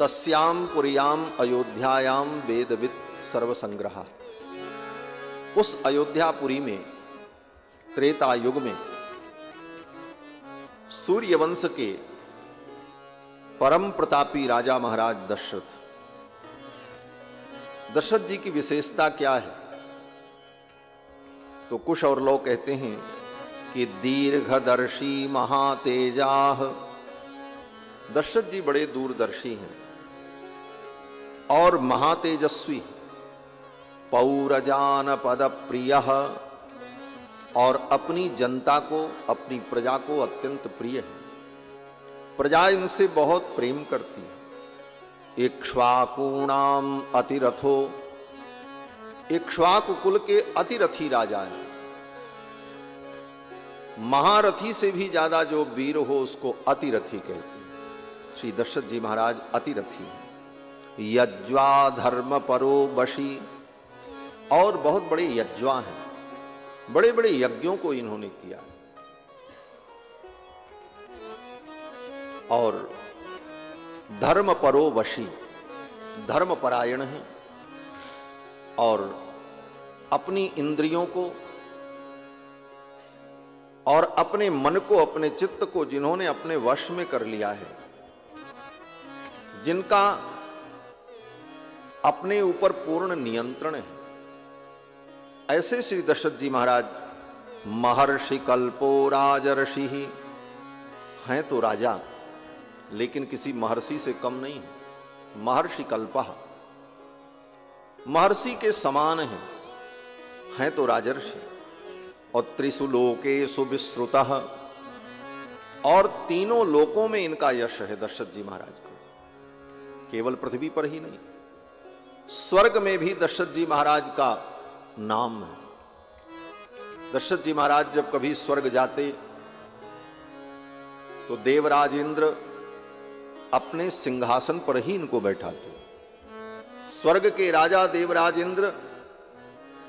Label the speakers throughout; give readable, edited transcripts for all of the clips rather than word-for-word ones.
Speaker 1: तस्याम पुरियाम अयोध्यायाम वेदविद सर्वसंग्रह। उस अयोध्यापुरी में त्रेता युग में सूर्यवंश के परम प्रतापी राजा महाराज दशरथ जी की विशेषता क्या है? तो कुछ और लोग कहते हैं कि दीर्घदर्शी महातेजाह। दशरथ जी बड़े दूरदर्शी हैं और महातेजस्वी, पौरजान पद प्रिय, और अपनी जनता को, अपनी प्रजा को अत्यंत प्रिय है। प्रजा इनसे बहुत प्रेम करती है। इक्ष्वाकूणाम अतिरथो, इक्ष्वाकु कुल के अतिरथी राजा है। महारथी से भी ज्यादा जो वीर हो उसको अतिरथी कहते हैं। श्री दशरथ जी महाराज अतिरथी हैं। यज्वा धर्म परो वशी, और बहुत बड़े यज्वा हैं। बड़े बड़े यज्ञों को इन्होंने किया है। और धर्म परो वशी, धर्म परायण है और अपनी इंद्रियों को और अपने मन को, अपने चित्त को जिन्होंने अपने वश में कर लिया है, जिनका अपने ऊपर पूर्ण नियंत्रण है, ऐसे श्री दशरथ जी महाराज महर्षि कल्पो राजर्षि हैं। तो राजा, लेकिन किसी महर्षि से कम नहीं है। महर्षि कल्पः, महर्षि के समान हैं तो राजर्षि। और त्रिषु लोकेषु विस्तृतः, और तीनों लोकों में इनका यश है दशरथ जी महाराज को। केवल पृथ्वी पर ही नहीं, स्वर्ग में भी दशरथ जी महाराज का नाम है। दशरथ जी महाराज जब कभी स्वर्ग जाते तो देवराज इंद्र अपने सिंहासन पर ही इनको बैठाते। स्वर्ग के राजा देवराज इंद्र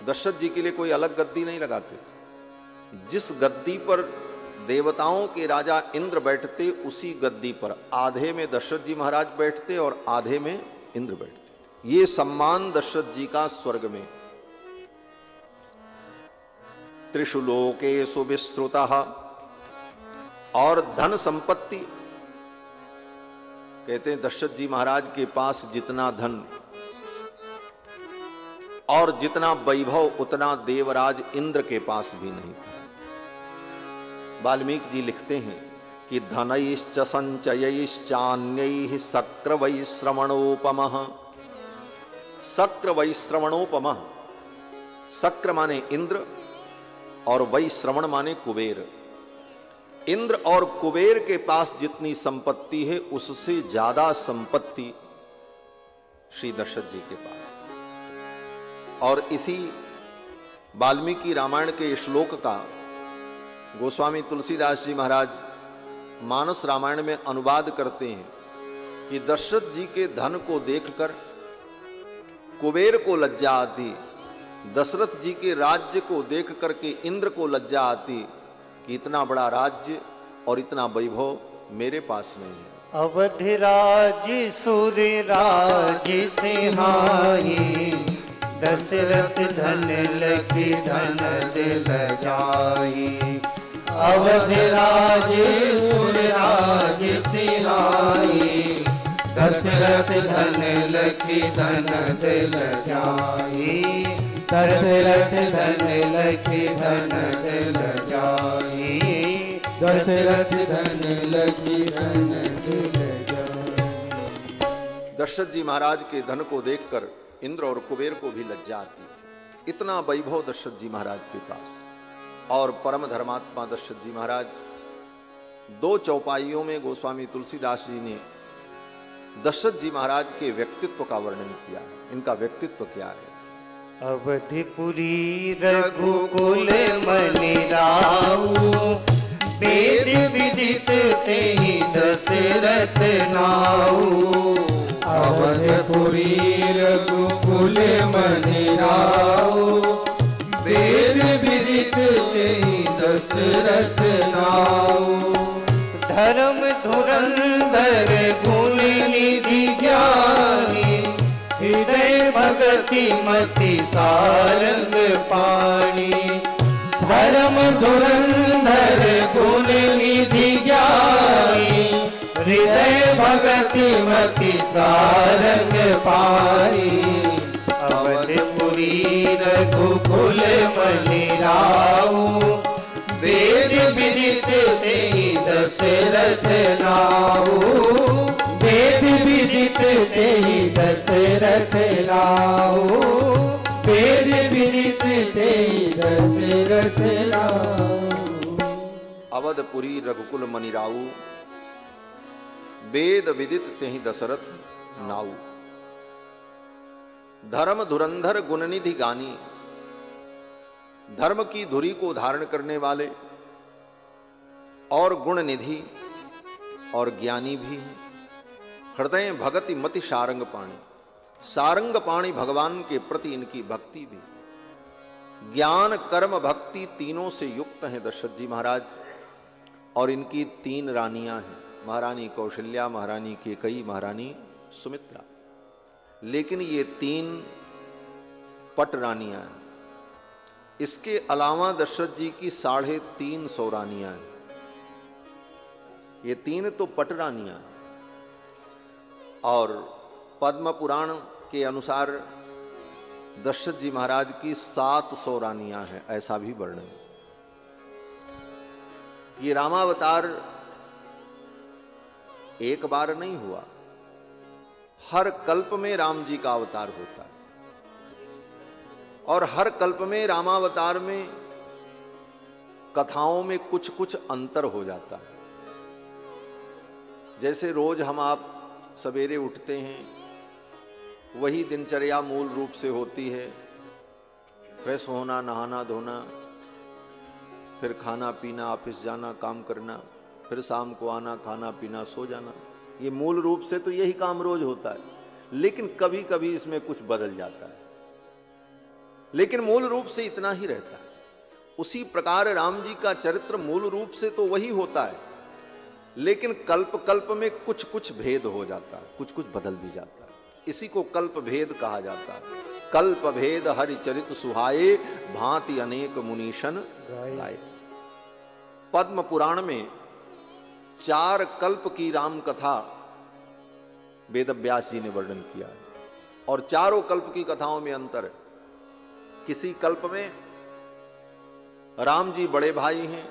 Speaker 1: दशरथ जी के लिए कोई अलग गद्दी नहीं लगाते थे। जिस गद्दी पर देवताओं के राजा इंद्र बैठते, उसी गद्दी पर आधे में दशरथ जी महाराज बैठते और आधे में इंद्र बैठते। ये सम्मान दशरथ जी का स्वर्ग में। त्रिषु लोकेषु विस्तृतः, और धन संपत्ति, कहते हैं दशरथ जी महाराज के पास जितना धन और जितना वैभव उतना देवराज इंद्र के पास भी नहीं था। वाल्मीकि जी लिखते हैं कि धनैश्च संचयैश्चान्यैः शक्र वैश्रवणोपमः। शक्र वैश्रवणोपमः, शक्र माने इंद्र और वैश्रवण माने कुबेर। इंद्र और कुबेर के पास जितनी संपत्ति है उससे ज्यादा संपत्ति श्री दशरथ जी के पास। और इसी वाल्मीकि रामायण के श्लोक का गोस्वामी तुलसीदास जी महाराज मानस रामायण में अनुवाद करते हैं कि दशरथ जी के धन को देखकर कुबेर को लज्जा आती, दशरथ जी के राज्य को देख करके इंद्र को लज्जा आती कि इतना बड़ा राज्य और इतना वैभव मेरे पास नहीं है।
Speaker 2: अवधराज सूर्यराज सिंहाई, दशरथ धन लखी धन दिल जाई। अवधराज सूर्यराज सिंहाई, दशरथ धन लखी धन दिल जाई। दशरथ धन लखी धन दिल जाई। दशरथ धन लखी धन दिल जाई।
Speaker 1: दशरथ जी महाराज के धन को देखकर इंद्र और कुबेर को भी लज्जा आती थी। इतना वैभव दशरथ जी महाराज के पास। और परम धर्मात्मा दशरथ जी महाराज, दो चौपाइयों में गोस्वामी तुलसीदास जी ने दशरथ जी महाराज के व्यक्तित्व का वर्णन किया है। इनका व्यक्तित्व क्या है?
Speaker 2: अवधिपुरी रघुकुल मनि राऊ, वेद विदित तेहि दशरथ नाऊ।
Speaker 3: अवधपुरी रघुकुल मनि राऊ, वेद विदित तेहि दशरथ नाऊ।
Speaker 2: धर्म धुरंधर गुण निधि ज्ञान, भगति मति सारंग पाणी। धर्म धुरंधर गुण निधि ज्ञानी, हृदय भगति मति सारंग पाणी। अवधपुरी रघुकुल मनि राऊ, वेद विदित तेहि दशरथ नाऊ। वेद विदित तेहि दशरथ नाऊ, वेद विदित तेहि दशरथ नाऊ।
Speaker 1: अवधपुरी रघुकुल मनि राऊ, वेद विदित तेहि दशरथ नाऊ। धर्म धुरंधर गुणनिधि गानी, धर्म की धुरी को धारण करने वाले और गुण निधि और ज्ञानी भी हैं। हृदय भगति मति सारंग पाणी, सारंग पाणी भगवान के प्रति इनकी भक्ति भी। ज्ञान कर्म भक्ति तीनों से युक्त हैं दशरथ जी महाराज। और इनकी 3 रानियां हैं, महारानी कौशल्या, महारानी कैकेयी, महारानी सुमित्रा। लेकिन ये 3 पट रानियां हैं। इसके अलावा दशरथ जी की 350 रानियां हैं। ये 3 तो पट रानियां हैं। और पद्म पुराण के अनुसार दशरथ जी महाराज की 700 रानियां हैं, ऐसा भी वर्णन। ये रामावतार एक बार नहीं हुआ, हर कल्प में राम जी का अवतार होता है। और हर कल्प में रामावतार में कथाओं में कुछ कुछ अंतर हो जाता है। जैसे रोज हम आप सवेरे उठते हैं, वही दिनचर्या मूल रूप से होती है। फ्रेश होना, नहाना धोना, फिर खाना पीना, ऑफिस जाना, काम करना, फिर शाम को आना, खाना पीना, सो जाना। ये मूल रूप से तो यही काम रोज होता है। लेकिन कभी कभी इसमें कुछ बदल जाता है, लेकिन मूल रूप से इतना ही रहता है। उसी प्रकार राम जी का चरित्र मूल रूप से तो वही होता है, लेकिन कल्प कल्प में कुछ कुछ भेद हो जाता है, कुछ कुछ बदल भी जाता है। इसी को कल्प भेद कहा जाता है। कल्प भेद हरि चरित सुहाए, भांति अनेक मुनीशन गाए। पद्म पुराण में 4 कल्प की राम कथा वेद व्यास जी ने वर्णन किया है। और चारों कल्प की कथाओं में अंतर है। किसी कल्प में राम जी बड़े भाई हैं,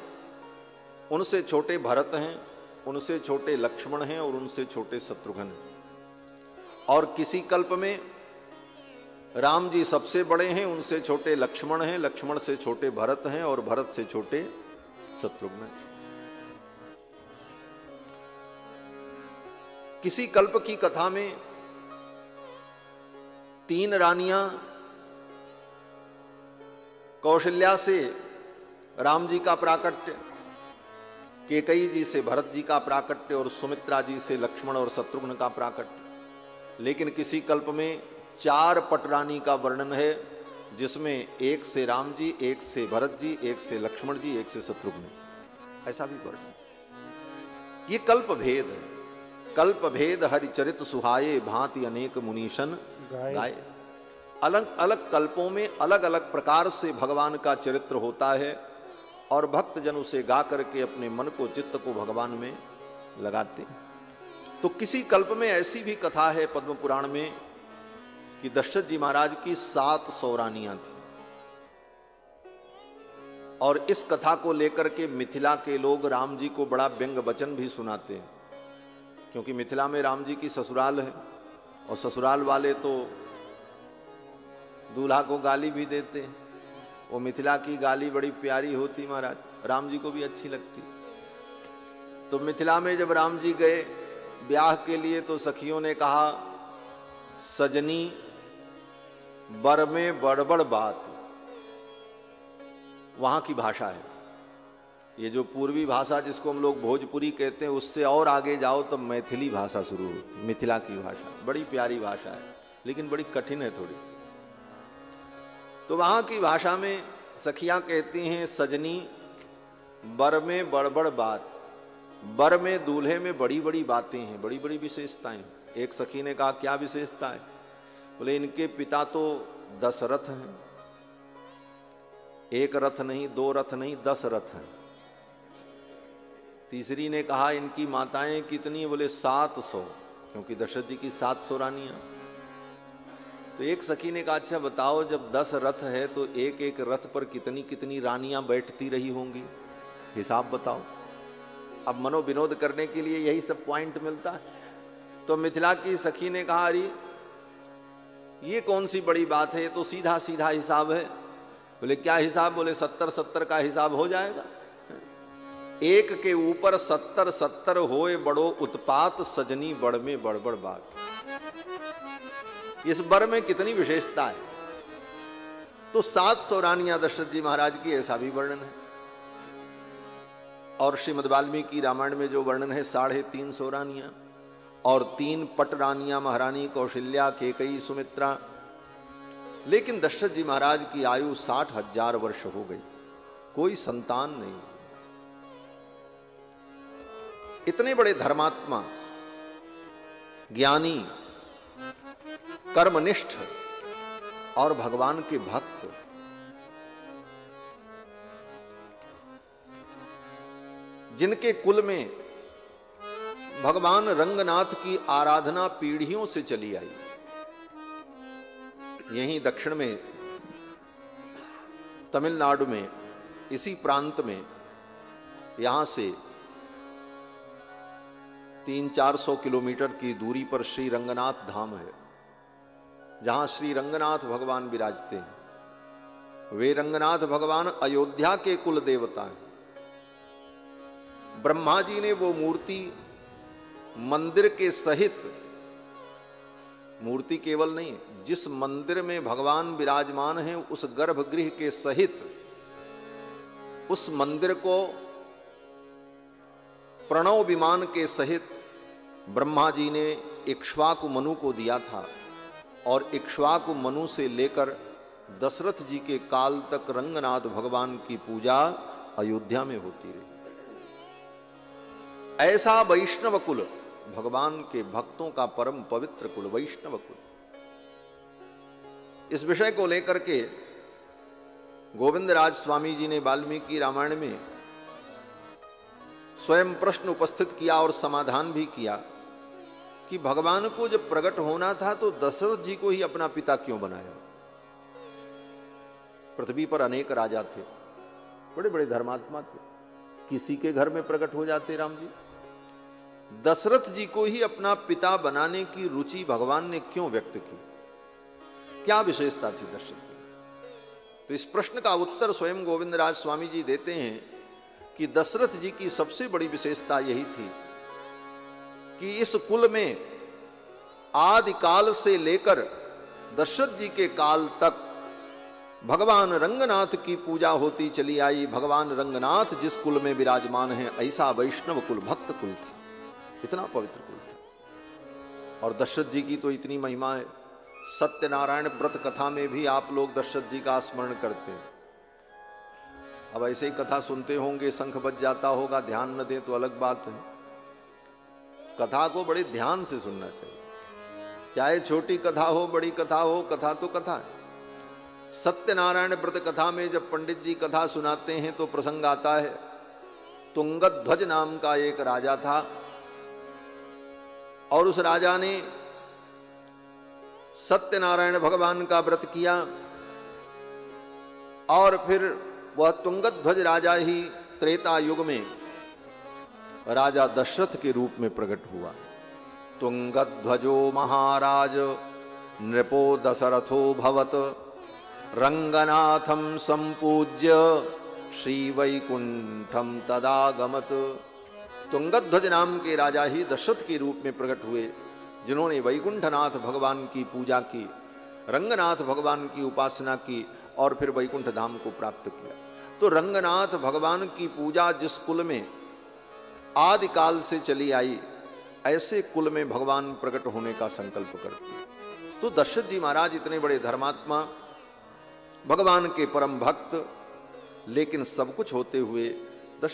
Speaker 1: उनसे छोटे भरत हैं, उनसे छोटे लक्ष्मण हैं और उनसे छोटे शत्रुघ्न हैं। और किसी कल्प में राम जी सबसे बड़े हैं, उनसे छोटे लक्ष्मण हैं, लक्ष्मण से छोटे भरत हैं और भरत से छोटे शत्रुघ्न हैं। किसी कल्प की कथा में 3 रानियां कौशल्या से राम जी का प्राकट्य, कैकेयी जी से भरत जी का प्राकट्य और सुमित्रा जी से लक्ष्मण और शत्रुघ्न का प्राकट्य। लेकिन किसी कल्प में 4 पटरानी का वर्णन है, जिसमें 1 से राम जी, 1 से भरत जी, 1 से लक्ष्मण जी, 1 से शत्रुघ्न, ऐसा भी वर्णन। ये कल्प भेद है। कल्प भेद हरिचरित सुहाये, भांति अनेक मुनीशन गाए। अलग अलग कल्पों में अलग अलग प्रकार से भगवान का चरित्र होता है और भक्त जन उसे गा करके अपने मन को, चित्त को भगवान में लगाते हैं। तो किसी कल्प में ऐसी भी कथा है पद्म पुराण में कि दशरथ जी महाराज की 700 रानियां थी। और इस कथा को लेकर के मिथिला के लोग राम जी को बड़ा व्यंग वचन भी सुनाते हैं, क्योंकि मिथिला में राम जी की ससुराल है और ससुराल वाले तो दूल्हा को गाली भी देते हैं। वो मिथिला की गाली बड़ी प्यारी होती महाराज, राम जी को भी अच्छी लगती। तो मिथिला में जब राम जी गए ब्याह के लिए तो सखियों ने कहा, सजनी बर में बड़बड़ बात। वहां की भाषा है ये, जो पूर्वी भाषा जिसको हम लोग भोजपुरी कहते हैं, उससे और आगे जाओ तो मैथिली भाषा शुरू होती। मिथिला की भाषा बड़ी प्यारी भाषा है, लेकिन बड़ी कठिन है थोड़ी। तो वहां की भाषा में सखियां कहती हैं, सजनी बर में बड़बड़ बात। बर में, दूल्हे में बड़ी बड़ी बातें हैं, बड़ी बड़ी विशेषताएं। एक सखी ने कहा, क्या विशेषता है? बोले इनके पिता तो 10 रथ हैं, 1 रथ नहीं, 2 रथ नहीं, 10 रथ हैं। तीसरी ने कहा इनकी माताएं कितनी? बोले 700, क्योंकि दशरथ जी की 700 रानियां। तो एक सखी ने कहा अच्छा बताओ, जब 10 रथ है तो एक एक रथ पर कितनी कितनी रानियां बैठती रही होंगी, हिसाब बताओ। अब मनोविनोद करने के लिए यही सब पॉइंट मिलता है। तो मिथिला की सखी ने कहा अरे ये कौन सी बड़ी बात है, ये तो सीधा सीधा हिसाब है। बोले क्या हिसाब? बोले 70-70 का हिसाब हो जाएगा। एक के ऊपर 70-70 होए बड़ो उत्पात, सजनी बड़ में बड़बड़ बात। इस बर में कितनी विशेषता है। तो 700 रानियां दशरथ जी महाराज की, ऐसा भी वर्णन है। और श्रीमद् वाल्मीकि रामायण में जो वर्णन है 350 रानियां, और 3 पट रानियां, महारानी कौशल्या, केकई, सुमित्रा। लेकिन दशरथ जी महाराज की आयु 60,000 वर्ष हो गई, कोई संतान नहीं। इतने बड़े धर्मात्मा, ज्ञानी, कर्मनिष्ठ और भगवान के भक्त, जिनके कुल में भगवान रंगनाथ की आराधना पीढ़ियों से चली आई। यहीं दक्षिण में तमिलनाडु में इसी प्रांत में, यहां से 300-400 किलोमीटर की दूरी पर श्री रंगनाथ धाम है, जहां श्री रंगनाथ भगवान विराजते हैं। वे रंगनाथ भगवान अयोध्या के कुल देवता हैं। ब्रह्मा जी ने वो मूर्ति मंदिर के सहित, मूर्ति केवल नहीं, जिस मंदिर में भगवान विराजमान हैं उस गर्भगृह के सहित उस मंदिर को प्रणव विमान के सहित ब्रह्मा जी ने इक्ष्वाकु मनु को दिया था। और इक्ष्वाकु मनु से लेकर दशरथ जी के काल तक रंगनाथ भगवान की पूजा अयोध्या में होती रही। ऐसा वैष्णव कुल, भगवान के भक्तों का परम पवित्र कुल, वैष्णव कुल। इस विषय को लेकर के गोविंदराज स्वामी जी ने वाल्मीकि रामायण में स्वयं प्रश्न उपस्थित किया और समाधान भी किया कि भगवान को जब प्रकट होना था तो दशरथ जी को ही अपना पिता क्यों बनाया? पृथ्वी पर अनेक राजा थे, बड़े बड़े धर्मात्मा थे, किसी के घर में प्रकट हो जाते राम जी। दशरथ जी को ही अपना पिता बनाने की रुचि भगवान ने क्यों व्यक्त की? क्या विशेषता थी दशरथ जी? तो इस प्रश्न का उत्तर स्वयं गोविंदराज स्वामी जी देते हैं कि दशरथ जी की सबसे बड़ी विशेषता यही थी कि इस कुल में आदिकाल से लेकर दशरथ जी के काल तक भगवान रंगनाथ की पूजा होती चली आई। भगवान रंगनाथ जिस कुल में विराजमान हैं, ऐसा वैष्णव कुल, भक्त कुल था, इतना पवित्र कुल था। और दशरथ जी की तो इतनी महिमा है, सत्यनारायण व्रत कथा में भी आप लोग दशरथ जी का स्मरण करते हैं। अब ऐसे ही कथा सुनते होंगे, शंख बज जाता होगा, ध्यान न दें तो अलग बात है। कथा को बड़े ध्यान से सुनना चाहिए, चाहे छोटी कथा हो, बड़ी कथा हो, कथा तो कथा है। सत्यनारायण व्रत कथा में जब पंडित जी कथा सुनाते हैं तो प्रसंग आता है, तुंगध्वज नाम का एक राजा था और उस राजा ने सत्यनारायण भगवान का व्रत किया और फिर वह तुंगध्वज राजा ही त्रेता युग में राजा दशरथ के रूप में प्रकट हुआ। तुंगध्वजो महाराज नृपो दशरथो भवत रंगनाथम संपूज्य श्री वैकुंठम तदागमत। तुंगध्वज नाम के राजा ही दशरथ के रूप में प्रकट हुए, जिन्होंने वैकुंठनाथ भगवान की पूजा की, रंगनाथ भगवान की उपासना की और फिर वैकुंठ धाम को प्राप्त किया। तो रंगनाथ भगवान की पूजा जिस कुल में आदिकाल से चली आई, ऐसे कुल में भगवान प्रकट होने का संकल्प करते हैं। तो दशरथ जी महाराज इतने बड़े धर्मात्मा, भगवान के परम भक्त, लेकिन सब कुछ होते हुए